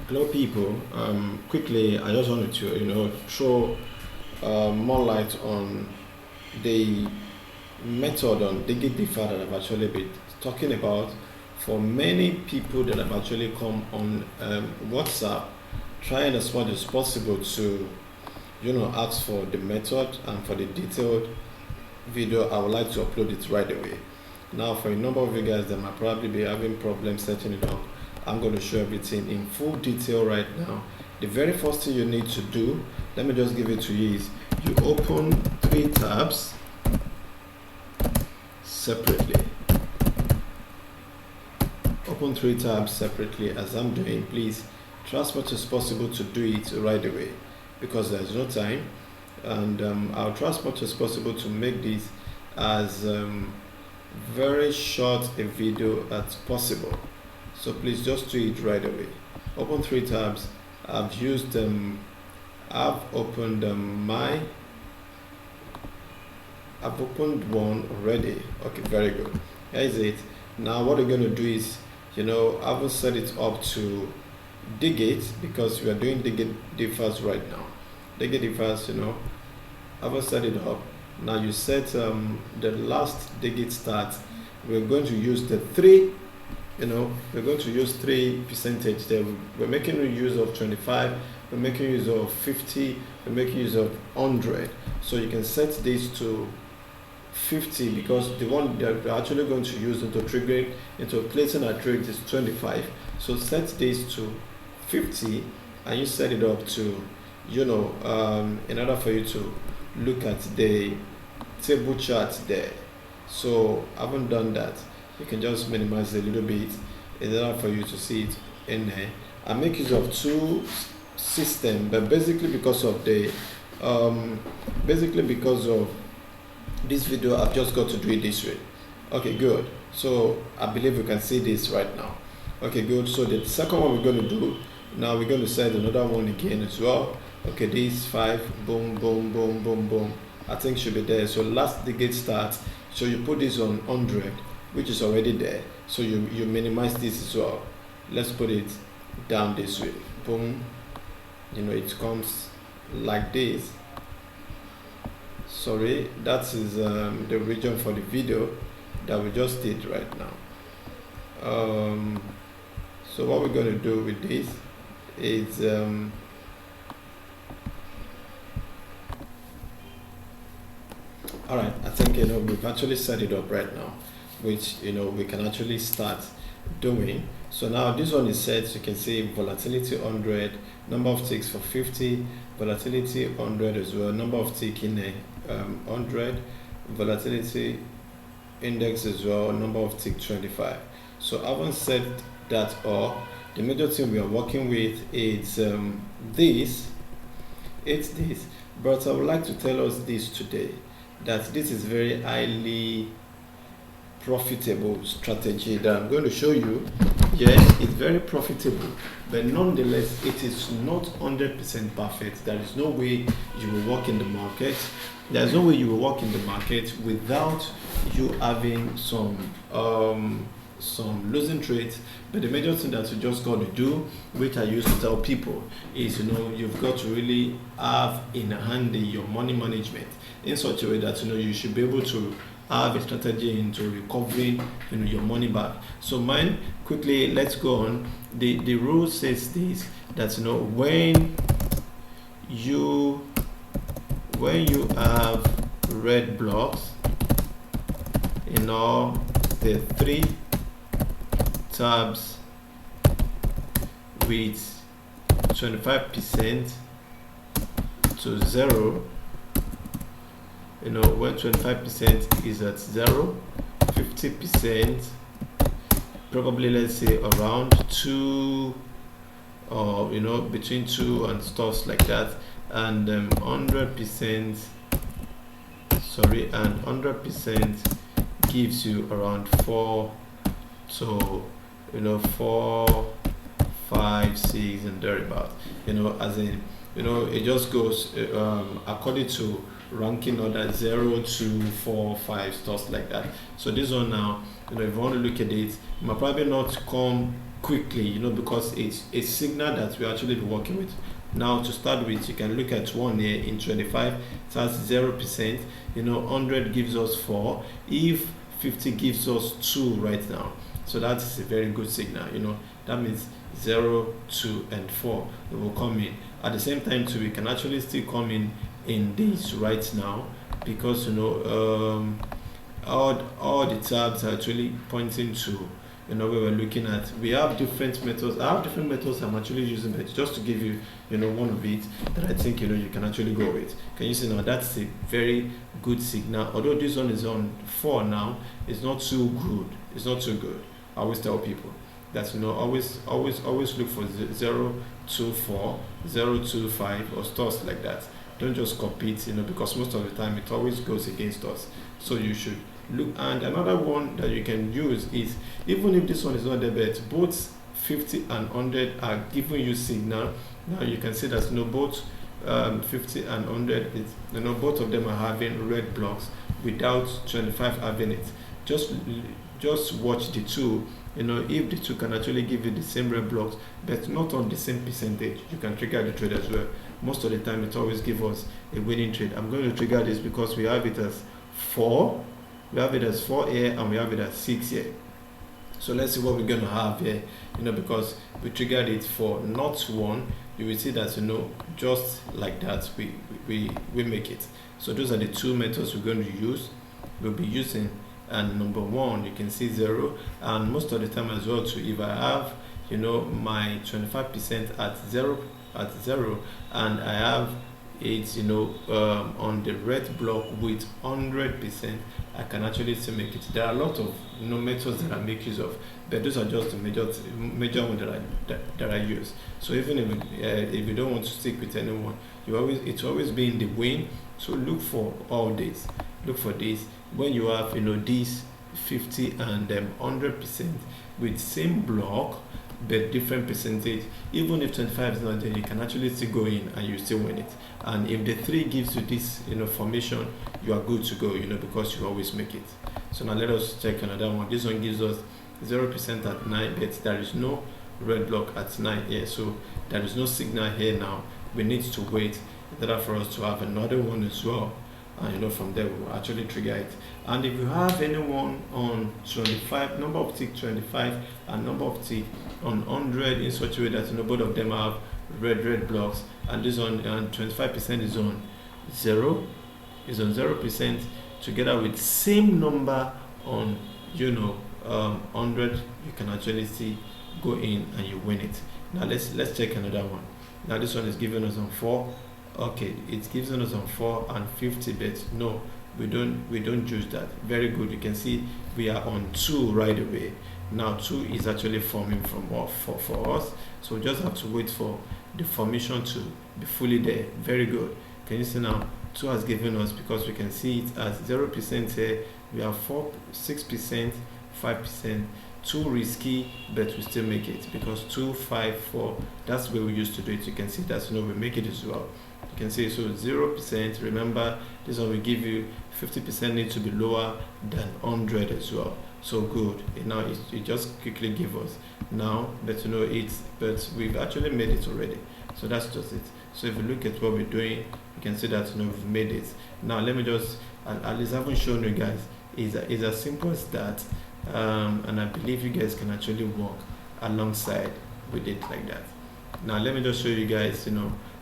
Hello, people. Quickly, I just wanted to, throw more light on the method on DigiDefa that I've actually been talking about for many people that have actually come on WhatsApp, trying as much as possible to, ask for the method and for the detailed video. I would like to upload it right away. Now, for a number of you guys that might probably be having problems setting it up, I'm going to show everything in full detail right now. The very first thing you need to do, let me just give it to you, is you open three tabs separately. Open three tabs separately as I'm doing. Please try as much as possible to do it right away because there's no time, and I'll try as much as possible to make this as very short a video as possible. So please just do it right away. Open three tabs. I've opened I've opened one already. Okay, very good. Here is it. Now what we're going to do is, I will set it up to Digit because we are doing DigiDefas right now. DigiDefas, I will set it up. Now you set the last Digit start. We're going to use the three. We're going to use 3% there. We're making use of 25, we're making use of 50, we're making use of 100. So you can set this to 50 because the one that we're actually going to use into placing our trade is 25. So set this to 50 and you set it up to, in order for you to look at the table chart there. So I haven't done that. You can just minimize it a little bit in order for you to see it in there. I make use of two systems, but basically because of this video, I've just got to do it this way. Okay, good. So I believe you can see this right now. Okay, good. So the second one we're going to do now, we're going to set another one again as well. Okay, this 5, boom, boom, boom, boom, boom. I think should be there. So last Digit start. So you put this on 100. Which is already there, so you minimize this as well. Let's put it down this way. Boom. It comes like this. Sorry, that is the region for the video that we just did right now. So what we're going to do with this is all right, I think we've actually set it up right now, which we can actually start doing. So now this one is set. You can see volatility 100, number of ticks for 50, volatility 100 as well, number of tick in 100, volatility index as well, number of tick 25. So I haven't set that up. The major thing we are working with is this. It's this, but I would like to tell us this today, that this is very highly profitable strategy that I'm going to show you. Yes, it's very profitable, but nonetheless it is not 100% perfect. There is no way you will work in the market. There's no way you will work in the market without you having some losing trades. But the major thing that you just got to do, which I used to tell people, is you've got to really have in handy your money management in such a way that you should be able to have a strategy into recovering your money back. So mine, quickly, let's go on. The rule says this, that when you have red blocks in all the three tabs with 25% to 0, when 25% is at 0, 50%, probably let's say around 2, or between 2 and stuff like that, and 100%, and 100% gives you around 4, so 4, 5, 6 and thereabouts. As in it just goes according to ranking order 0, 2, 4, 5, stuff like that. So this one now, if you want to look at it, it might probably not come quickly, because it's a signal that we actually be working with. Now to start with, you can look at one here in 25, that's 0%. 100 gives us 4. If 50 gives us 2 right now, so that's a very good signal. That means 0, 2, and 4 will come in. At the same time too, we can actually still come in this right now, because all the tabs are actually pointing to where we're looking at. We have different methods. I have different methods I'm actually using, but just to give you one of it that I think you can actually go with. Can you see now? That's a very good signal. Although this one is on 4 now, it's not too good. It's not too good. I always tell people that always look for 0, 2, 4, 0, 2, 5, or stuff like that. Don't just copy it, because most of the time it always goes against us. So you should look. And another one that you can use is, even if this one is not the best, both 50 and 100 are giving you signal. Now you can see that both 50 and 100 is, both of them are having red blocks without 25 having it. Just watch the two. If the two can actually give you the same red blocks but not on the same percentage, you can trigger the trade as well. Most of the time it always gives us a winning trade. I'm going to trigger this because we have it as 4, we have it as 4 here, and we have it as 6 here. So let's see what we're going to have here. Because we triggered it for not 1, you will see that just like that we make it. So those are the two methods we're going to use. We'll be using, and number 1, you can see 0, and most of the time as well too, if I have my 25% at 0, and I have it on the red block with 100%, I can actually still make it. There are a lot of methods that I make use of, but those are just the major one that I use. So even if you don't want to stick with anyone, it's always be in the win. So look for all this. Look for this when you have these 50 and 100% with same block but different percentage. Even if 25 is not there, you can actually still go in and you still win it. And if the 3 gives you this formation, you are good to go, because you always make it. So now let us check another one. This one gives us 0% at 9, but there is no red block at 9 here, so there is no signal here. Now we need to wait in order for us to have another one as well, and from there we will actually trigger it. And if you have anyone on 25, number of tick 25 and number of tick on 100 in such a way that both of them have red blocks, and this one, and 25% is on 0% together with same number on 100, you can actually see go in and you win it. Now let's check another one. Now this one is giving us on 4. Okay, it's giving us on 4 and 50, but no, we don't use that. Very good. You can see we are on 2 right away. Now 2 is actually forming for us, so we just have to wait for the formation to be fully there. Very good. Can you see now 2 has given us, because we can see it as 0% here, we have 6%, 5%, 2 risky, but we still make it, because 2, 5, 4, that's where we used to do it. You can see that we make it as well. You can see, so 0%, remember this one will give you 50% need to be lower than 100 as well. So good. Now it just quickly give us now, but but we've actually made it already. So that's just it. So if you look at what we're doing, you can see that we've made it. Now let me just, at least I haven't shown you guys, is as simple as that, and I believe you guys can actually work alongside with it like that. Now let me just show you guys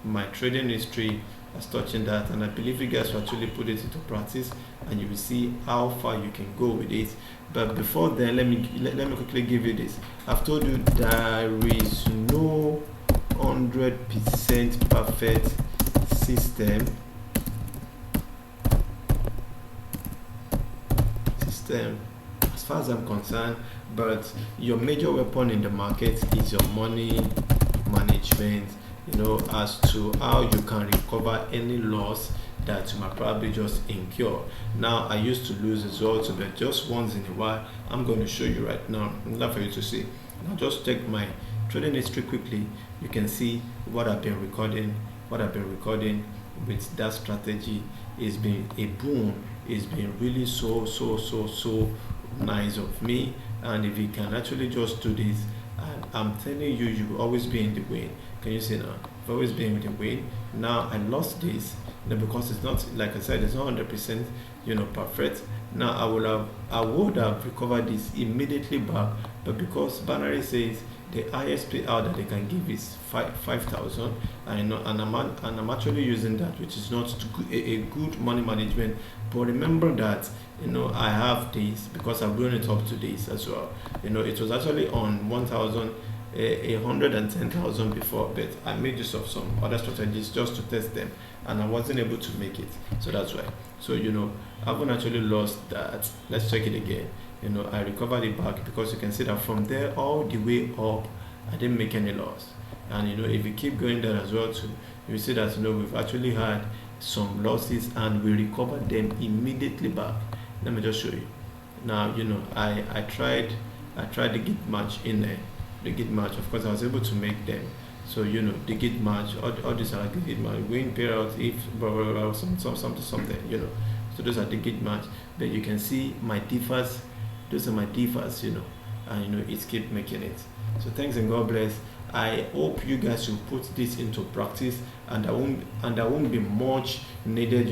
my trading history as touching that, and I believe you guys will actually put it into practice and you will see how far you can go with it. But before then, let me quickly give you this. I've told you there is no 100% perfect system as far as I'm concerned, but your major weapon in the market is your money management, as to how you can recover any loss that you might probably just incur. Now I used to lose as well, but just once in a while. I'm going to show you right now, enough for you to see. Now just check my trading history quickly. You can see what I've been recording. With that strategy is been a boom. It's been really so nice of me. And if you can actually just do this and I'm telling you, you will always be in the win. Can you see now? I've always been in the win. Now I lost this, because it's not, like I said, it's not 100%, perfect. Now I would have recovered this immediately back, but because Binary says the highest payout that they can give is 5,000, and I'm actually using that, which is not a good money management. But remember that, I have this because I've grown it up to this as well. It was actually on 1,000. 110,000 before, but I made use of some other strategies just to test them, and I wasn't able to make it. So that's why. So I haven't actually lost that. Let's check it again. I recovered it back, because you can see that from there all the way up, I didn't make any loss. And if you keep going there as well too, you see that we've actually had some losses, and we recovered them immediately back. Let me just show you. Now I tried the git match in there. The git match, of course I was able to make them. So the git match, all these are like the git match, win, payout, if blah blah blah, something. So those are the git match. But you can see my differs. Those are my differs, and it keep making it. So thanks and God bless. I hope you guys will put this into practice, and there won't be much needed,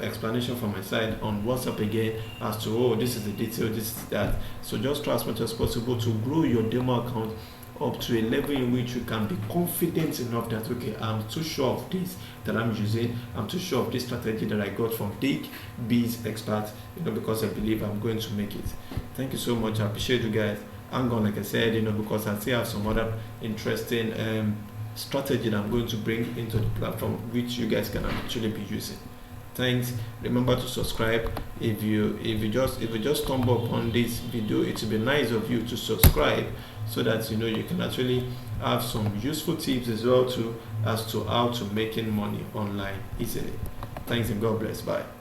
explanation from my side on WhatsApp again as to, oh, this is the detail, this is that. So just try as much as possible to grow your demo account up to a level in which you can be confident enough that, okay, I'm too sure of this that I'm using, I'm too sure of this strategy that I got from Dick Biz Expert, because I believe I'm going to make it. Thank you so much. I appreciate you guys. Hang on, like I said, because I still have some other interesting strategy that I'm going to bring into the platform, which you guys can actually be using. Thanks. Remember to subscribe. If you just stumble upon this video, it would be nice of you to subscribe, so that you can actually have some useful tips as well too, as to how to making money online easily. Thanks and God bless. Bye.